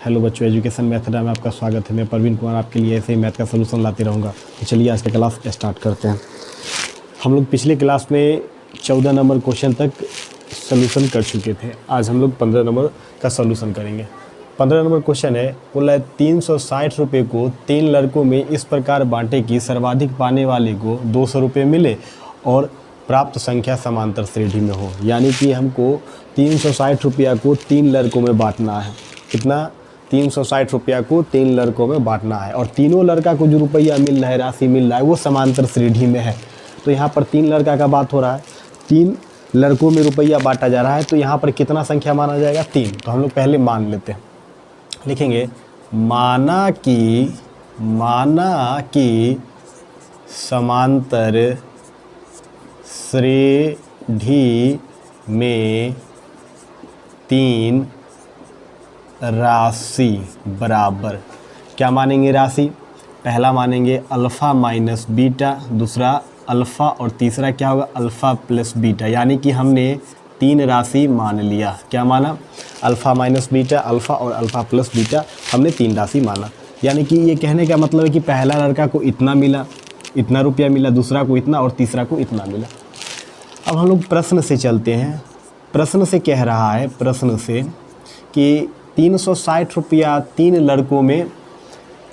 Hello बच्चों, education method में आपका स्वागत है। मैं प्रवीण कुमार आपके लिए ऐसे ही मैथ का सलूशन लाते रहूँगा। तो चलिए आज का क्लास स्टार्ट करते हैं। हम लोग पिछले क्लास में 14 नंबर क्वेश्चन तक सलूशन कर चुके थे। आज हम लोग 15 नंबर का सलूशन करेंगे। 15 नंबर क्वेश्चन है, बोला है 360 रुपये को 3 लड़कों में इस प्रकार बांटे कि सर्वाधिक पाने वाले को 200 रुपये मिले और प्राप्त संख्या समांतर श्रेणी में हो। यानी कि हमको 360 रुपया को 3 लड़कों में बांटना है। कितना? 360 रुपया को 3 लड़कों में बांटना है और तीनों लड़का को जो रुपया मिल रहा है, राशि मिल रहा है, वो समांतर श्रेणी में है। तो यहाँ पर 3 लड़का का बात हो रहा है, 3 लड़कों में रुपया बांटा जा रहा है। तो यहाँ पर कितना संख्या माना जाएगा? 3। तो हम लोग पहले मान लेते हैं, लिखेंगे माना कि समांतर श्रेणी में 3 राशि बराबर, क्या मानेंगे राशि? पहला मानेंगे अल्फ़ा माइनस बीटा, दूसरा अल्फ़ा और तीसरा क्या होगा? Alpha plus beta. यानी कि हमने 3 राशि मान लिया। क्या माना? अल्फ़ा माइनस बीटा, अल्फ़ा और अल्फ़ा प्लस बीटा, हमने 3 राशि माना। यानी कि ये कहने का मतलब है कि पहला लड़का को इतना मिला, इतना रुपया मिला, दूसरा को इतना और तीसरा को इतना मिला। अब हम लोग प्रश्न से चलते हैं। प्रश्न से कह रहा है, प्रश्न से कि 360 रुपया 3 लड़कों में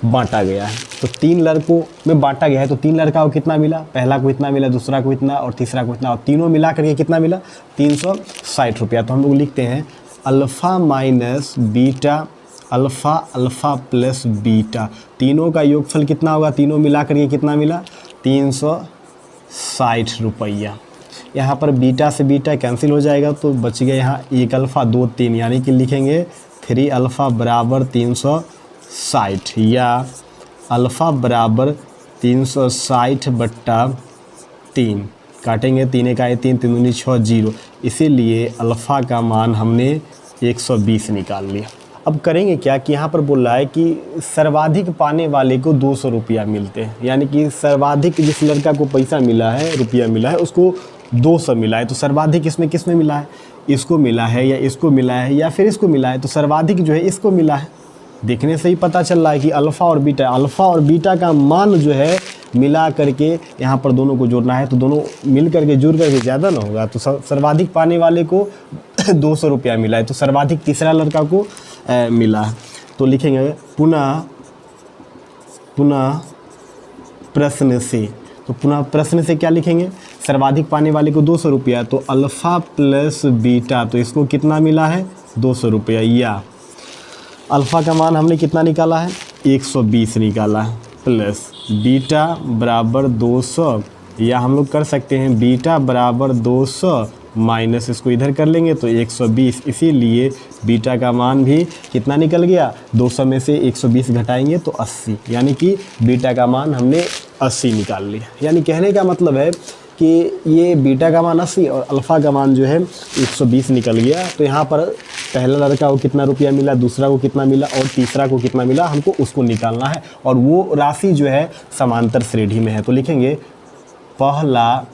बांटा गया है। तो 3 लड़कों में बांटा गया है, तो 3 लड़का को कितना मिला? पहला को इतना मिला, दूसरा को इतना और तीसरा को इतना, और तीनों मिला करके कितना मिला? 360 रुपया। तो हम लोग लिखते हैं alpha minus beta, alpha alpha plus beta, तीनों का योगफल कितना होगा? तीनों मिला करके कितना मिला? 360 रुपया। यहाँ पर बीटा से बीटा कैंसिल हो जाएगा, तो बच गया यहाँ 1 अल्फ़ा 2 3, यानी कि लिखेंगे 3 अल्फ़ा बराबर 360 या अल्फ़ा बराबर 360 बट्टा 3। काटेंगे 3 1 3 3 दूनी 6 0, इसीलिए अल्फ़ा का मान हमने 120 निकाल लिया। अब करेंगे क्या कि यहाँ पर बोल रहा है कि सर्वाधिक पाने वाले को 200 रुपया मिलते हैं। यानी कि सर्वाधिक जिस लड़का को पैसा मिला है, रुपया मिला है, उसको 200 मिला है। तो सर्वाधिक इसमें किसमें मिला है? इसको मिला है या इसको मिला है या फिर इसको मिला है? तो सर्वाधिक जो है इसको मिला है। देखने से ही पता चल रहा है कि अल्फ़ा और बीटा का मान जो है मिला करके यहाँ पर दोनों को जोड़ना है। तो दोनों मिल करके जुड़ करके ज़्यादा ना होगा। तो सर्वाधिक पाने वाले को 200 रुपया मिला है, तो सर्वाधिक तीसरा लड़का को मिला है। तो लिखेंगे पुनः प्रश्न से। तो पुनः प्रश्न से क्या लिखेंगे? सर्वाधिक पाने वाले को 200 रुपया, तो अल्फ़ा प्लस बीटा, तो इसको कितना मिला है? 200 रुपया। या अल्फ़ा का मान हमने कितना निकाला है? 120 निकाला है, प्लस बीटा बराबर 200, या हम लोग कर सकते हैं बीटा बराबर 200 माइनस इसको इधर कर लेंगे तो 120। इसीलिए बीटा का मान भी कितना निकल गया? 200 में से 120 घटाएंगे तो 80, यानी कि बीटा का मान हमने 80 निकाल लिया। यानी कहने का मतलब है कि ये बीटा का मान 80 और अल्फ़ा का मान जो है 120 निकल गया। तो यहाँ पर पहला लड़का को कितना रुपया मिला, दूसरा को कितना मिला और तीसरा को कितना मिला, हमको उसको निकालना है। और वो राशि जो है समांतर श्रेणी में है। तो लिखेंगे पहला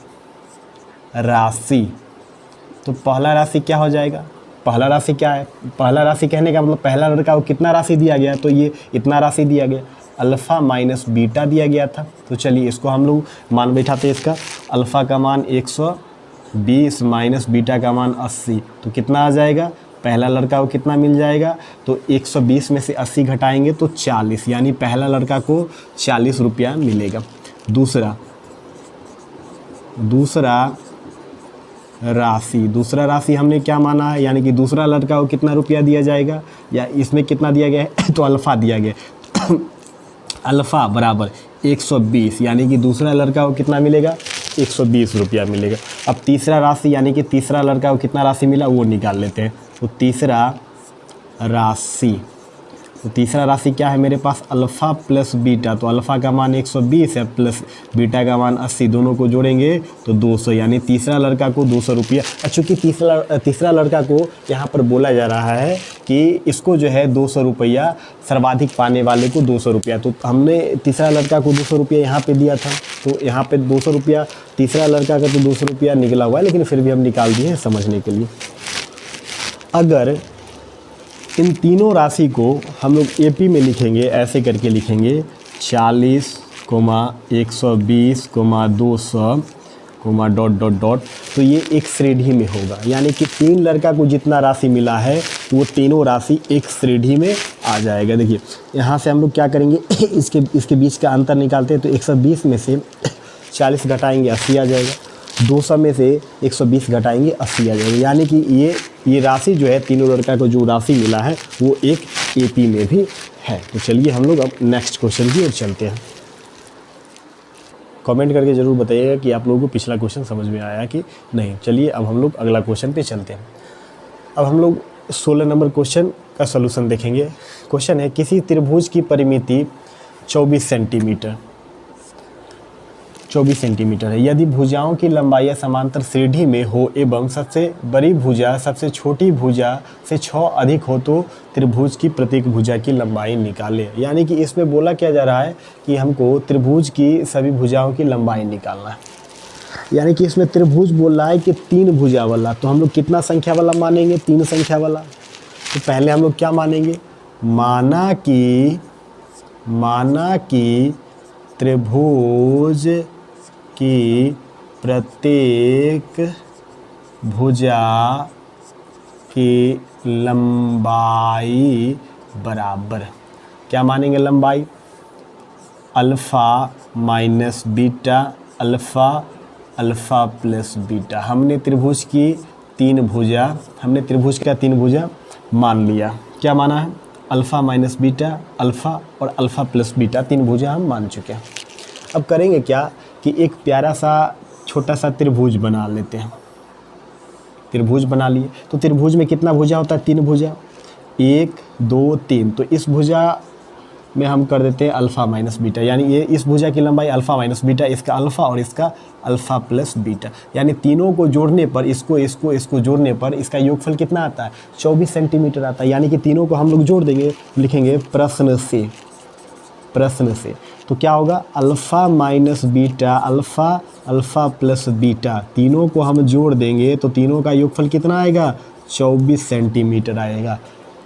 राशि। तो पहला राशि क्या हो जाएगा? पहला राशि क्या है? पहला राशि कहने का मतलब पहला लड़का को कितना राशि दिया गया? तो ये इतना राशि दिया गया, अल्फ़ा माइनस बीटा दिया गया था। तो चलिए इसको हम लोग मान बैठाते हैं। इसका अल्फ़ा का मान 120 माइनस बीटा का मान 80, तो कितना आ जाएगा? पहला लड़का को कितना मिल जाएगा? तो 120 में से 80 घटाएंगे तो 40, यानी पहला लड़का को 40 रुपया मिलेगा। दूसरा राशि हमने क्या माना है? यानी कि दूसरा लड़का को कितना रुपया दिया जाएगा, या इसमें कितना दिया गया है? तो अल्फ़ा दिया गया। अल्फ़ा बराबर 120, यानी कि दूसरा लड़का को कितना मिलेगा? 120 रुपया मिलेगा। अब तीसरा राशि, यानी कि तीसरा लड़का को कितना राशि मिला वो निकाल लेते हैं। तो तीसरा राशि क्या है मेरे पास? Alpha plus beta. तो अल्फ़ा का मान 120 है, प्लस बीटा का मान 80, दोनों को जोड़ेंगे तो 200, यानी तीसरा लड़का को 200 रुपया। चूँकि तीसरा लड़का को यहाँ पर बोला जा रहा है कि इसको जो है 200 रुपया, सर्वाधिक पाने वाले को 200 रुपया। तो हमने तीसरा लड़का को 200 रुपया यहाँ पे दिया था, तो यहाँ पे 200 रुपया, तीसरा लड़का का तो 200 रुपया निकला हुआ है, लेकिन फिर भी हम निकाल दिए हैं समझने के लिए। अगर इन तीनों राशि को हम लोग एपी में लिखेंगे, ऐसे करके लिखेंगे 40, 120, 200, डॉट डॉट डॉट। तो ये एक श्रेणी में होगा, यानी कि 3 लड़का को जितना राशि मिला है वो तीनों राशि एक श्रेणी में आ जाएगा। देखिए यहाँ से हम लोग क्या करेंगे, इसके बीच का अंतर निकालते हैं। तो 120 में से 40 घटाएंगे 80 आ जाएगा, 200 में से 120 घटाएंगे 80 आ जाएगा। यानी कि ये राशि जो है तीनों लड़का को जो राशि मिला है वो एक एपी में भी है। तो चलिए हम लोग अब नेक्स्ट क्वेश्चन की ओर चलते हैं। कमेंट करके ज़रूर बताइएगा कि आप लोगों को पिछला क्वेश्चन समझ में आया कि नहीं। चलिए अब हम लोग अगला क्वेश्चन पे चलते हैं। अब हम लोग 16 नंबर क्वेश्चन का सलूशन देखेंगे। क्वेश्चन है, किसी त्रिभुज की परिमिति 24 सेंटीमीटर है। यदि भुजाओं की लंबाई समांतर श्रेणी में हो एवं सबसे बड़ी भुजा सबसे छोटी भुजा से 6 अधिक हो तो त्रिभुज की प्रत्येक भुजा की लंबाई निकालें। यानी कि इसमें बोला क्या जा रहा है कि हमको त्रिभुज की सभी भुजाओं की लंबाई निकालना है। यानी कि इसमें त्रिभुज बोल रहा है कि 3 भुजा वाला, तो हम लोग कितना संख्या वाला मानेंगे, 3 संख्या वाला। तो पहले हम लोग क्या मानेंगे, माना कि त्रिभुज की प्रत्येक भुजा की लंबाई बराबर, क्या मानेंगे लंबाई, alpha minus beta, alpha plus beta. हमने त्रिभुज की 3 भुजा मान लिया। क्या माना है, अल्फ़ा माइनस बीटा, अल्फ़ा और अल्फ़ा प्लस बीटा 3 भुजा हम मान चुके हैं। अब करेंगे क्या कि एक प्यारा सा छोटा सा त्रिभुज बना लेते हैं। त्रिभुज बना लिए, तो त्रिभुज में कितना भुजा होता है, 3 भुजा, 1 2 3। तो इस भुजा में हम कर देते हैं अल्फ़ा माइनस बीटा, यानी ये इस भुजा की लंबाई अल्फ़ा माइनस बीटा, इसका अल्फ़ा और इसका अल्फ़ा प्लस बीटा। यानी तीनों को जोड़ने पर, इसको जोड़ने पर इसका योगफल कितना आता है, 24 सेंटीमीटर आता है। यानी कि तीनों को हम लोग जोड़ देंगे, लिखेंगे प्रश्न से। तो क्या होगा, alpha minus beta, alpha plus beta, तीनों को हम जोड़ देंगे तो तीनों का योगफल कितना आएगा, 24 सेंटीमीटर आएगा।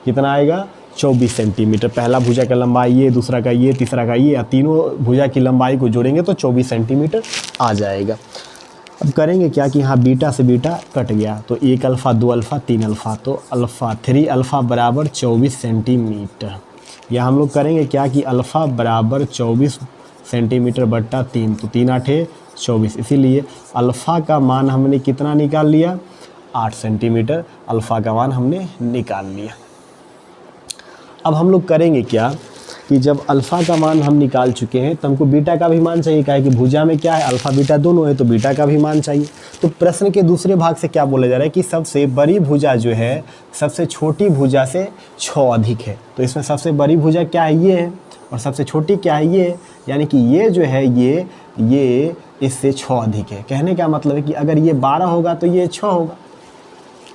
कितना आएगा, 24 सेंटीमीटर। पहला भुजा का लंबाई ये, दूसरा का ये, तीसरा का ये, तीनों भुजा की लंबाई को जोड़ेंगे तो 24 सेंटीमीटर आ जाएगा। अब करेंगे क्या कि यहाँ बीटा से बीटा कट गया, तो 1 अल्फ़ा 2 अल्फ़ा 3 अल्फ़ा, तो अल्फ़ा 3 अल्फ़ा बराबर 24 सेंटीमीटर। या हम लोग करेंगे क्या कि अल्फ़ा बराबर 24 सेंटीमीटर बट्टा 3, तो 3 8 24। इसीलिए अल्फ़ा का मान हमने कितना निकाल लिया, 8 सेंटीमीटर अल्फ़ा का मान हमने निकाल लिया। अब हम लोग करेंगे क्या कि जब अल्फ़ा का मान हम निकाल चुके हैं तो हमको बीटा का भी मान चाहिए। क्या है कि भुजा में क्या है, अल्फ़ा बीटा दोनों है, तो बीटा का भी मान चाहिए। तो प्रश्न के दूसरे भाग से क्या बोला जा रहा है कि सबसे बड़ी भुजा जो है सबसे छोटी भुजा से 6 अधिक है। तो इसमें सबसे बड़ी भुजा क्या है, ये है, और सबसे छोटी क्या है, ये। यानी कि ये जो है ये इससे 6 अधिक है। कहने का मतलब है कि अगर ये 12 होगा तो ये 6 होगा,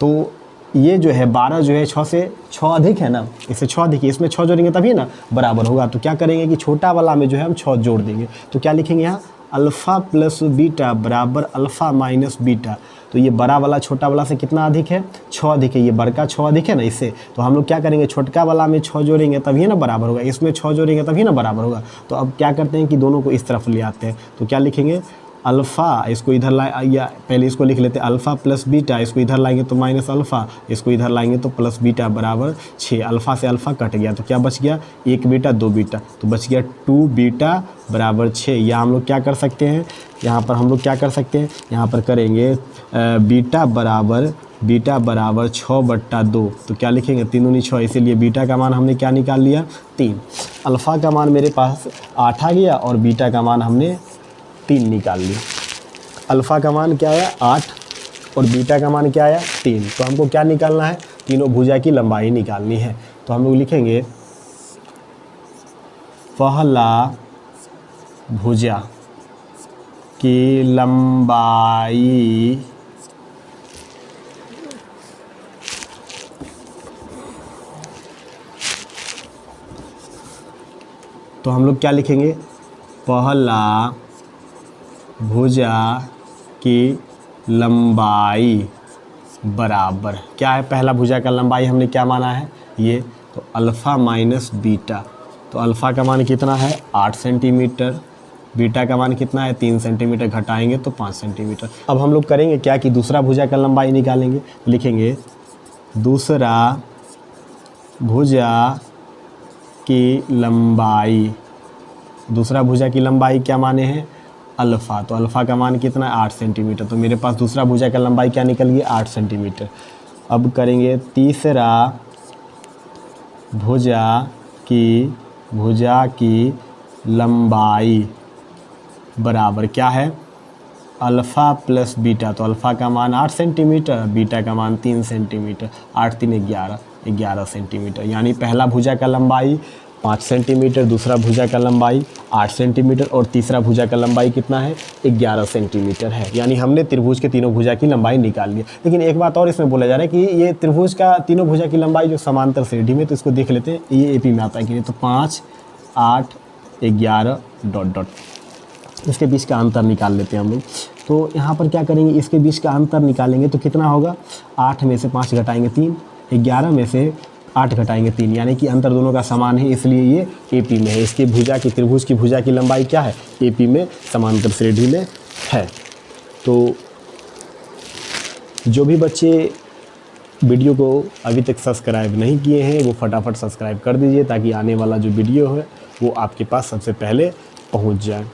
तो ये जो है 12 जो है 6 से 6 अधिक है ना, इससे 6 अधिक है, इसमें 6 जोड़ेंगे तभी ना बराबर होगा। तो क्या करेंगे कि छोटा वाला में जो है हम 6 जोड़ देंगे। तो क्या लिखेंगे यहाँ, अल्फ़ा प्लस बीटा बराबर अल्फ़ा माइनस बीटा। तो ये बड़ा वाला छोटा वाला से कितना अधिक है, 6 अधिक है। ये बड़का 6 अधिक है ना इससे, तो हम लोग क्या करेंगे, छोटका वाला में 6 जोड़ेंगे तभी ना बराबर होगा, इसमें 6 जोड़ेंगे तभी ना बराबर होगा। तो अब क्या करते हैं कि दोनों को इस तरफ ले आते हैं। तो क्या लिखेंगे, अल्फ़ा, इसको इधर या पहले इसको लिख लेते हैं, अल्फ़ा प्लस बीटा, इसको इधर लाएंगे तो माइनस अल्फ़ा, इसको इधर लाएंगे तो प्लस बीटा बराबर 6। अल्फ़ा से अल्फ़ा कट गया तो क्या बच गया, 1 बीटा 2 बीटा, तो बच गया 2 बीटा बराबर 6। या हम लोग क्या कर सकते हैं, यहाँ पर हम लोग क्या कर सकते हैं, यहाँ पर करेंगे बीटा बराबर 6 बट्टा 2। तो क्या लिखेंगे, 3 दूनी 6, इसीलिए बीटा का मान हमने क्या निकाल लिया, 3। अल्फ़ा का मान मेरे पास 8 आ गया और बीटा का मान हमने 3 निकाल लिया। अल्फ़ा का मान क्या आया, 8, और बीटा का मान क्या आया, 3। तो हमको क्या निकालना है, तीनों भुजा की लंबाई निकालनी है। तो हम लोग लिखेंगे पहला भुजा की लंबाई तो हम लोग क्या लिखेंगे, पहला भुजा की लंबाई बराबर क्या है, पहला भुजा का लंबाई हमने क्या माना है, ये, तो अल्फ़ा माइनस बीटा, तो अल्फ़ा का मान कितना है 8 सेंटीमीटर, बीटा का मान कितना है 3 सेंटीमीटर, घटाएंगे तो 5 सेंटीमीटर। अब हम लोग करेंगे क्या कि दूसरा भुजा का लंबाई निकालेंगे, लिखेंगे दूसरा भुजा की लंबाई, दूसरा भुजा की लंबाई क्या माने हैं अल्फ़ा, तो अल्फ़ा का मान कितना है 8 सेंटीमीटर, तो मेरे पास दूसरा भुजा का लंबाई क्या निकल गई 8 सेंटीमीटर। अब करेंगे तीसरा भुजा की लंबाई बराबर क्या है अल्फ़ा प्लस बीटा, तो अल्फ़ा का मान 8 सेंटीमीटर, बीटा का मान 3 सेंटीमीटर, 8 3 11 सेंटीमीटर। यानी पहला भुजा का लंबाई 5 सेंटीमीटर, दूसरा भुजा का लंबाई 8 सेंटीमीटर और तीसरा भुजा का लंबाई कितना है 11 सेंटीमीटर है। यानी हमने त्रिभुज के तीनों भुजा की लंबाई निकाल ली। लेकिन एक बात और इसमें बोला जा रहा है कि ये त्रिभुज का तीनों भुजा की लंबाई जो समांतर श्रेणी में, तो इसको देख लेते हैं ये एपी में आता है कि नहीं, तो 5 8 11 डॉट डॉट, इसके बीच का अंतर निकाल लेते हैं हम लोग। तो यहाँ पर क्या करेंगे, इसके बीच का अंतर निकालेंगे तो कितना होगा 8 में से 5 घटाएंगे 3, 11 में से 8 घटाएंगे 3, यानी कि अंतर दोनों का समान है, इसलिए ये एपी में है। इसकी भुजा की त्रिभुज की भुजा की लंबाई क्या है एपी में समांतर श्रेणी में है। तो जो भी बच्चे वीडियो को अभी तक सब्सक्राइब नहीं किए हैं वो फटाफट सब्सक्राइब कर दीजिए, ताकि आने वाला जो वीडियो है वो आपके पास सबसे पहले पहुंच जाए।